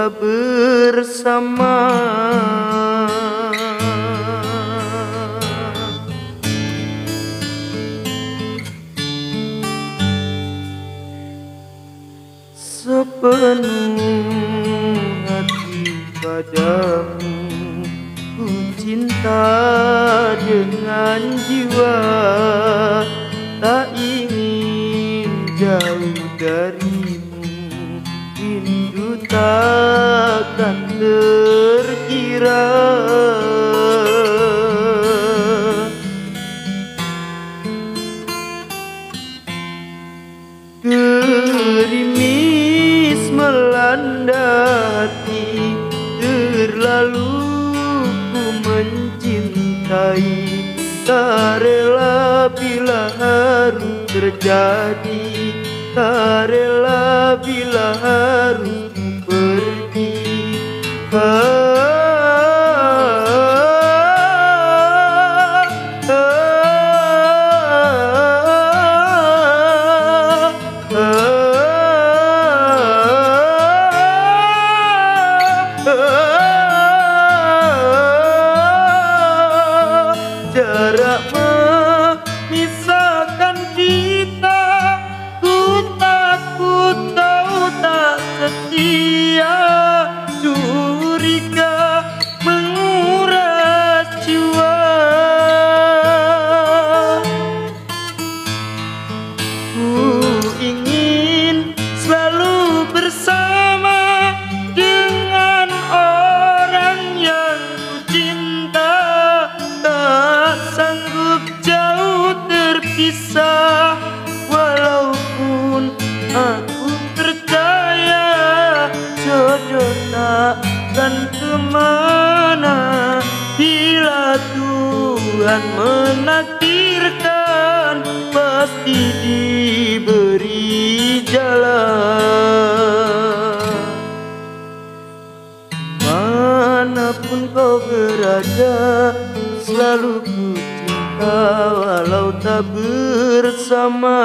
tak bersama. Sepenuh hati padamu ku cinta dengan jiwa, tak ingin jauh darimu, rindu takkan terkira. Gerimis melanda hati, terlalu ku mencintai, tak rela bila harus terjadi, tak rela bila harus pergi. Jarak memisahkan kita, ku takut kau tak setia, curiga menguras jiwa. Ku ingin selalu bersama dengan orang yang ku cinta, tak sanggup jauh terpisah. Walaupun aku percaya jodoh takkan kemana, bila Tuhan menakdirkan pasti diberi jalan. Manapun kau berada, selalu ku cinta walau tak bersama.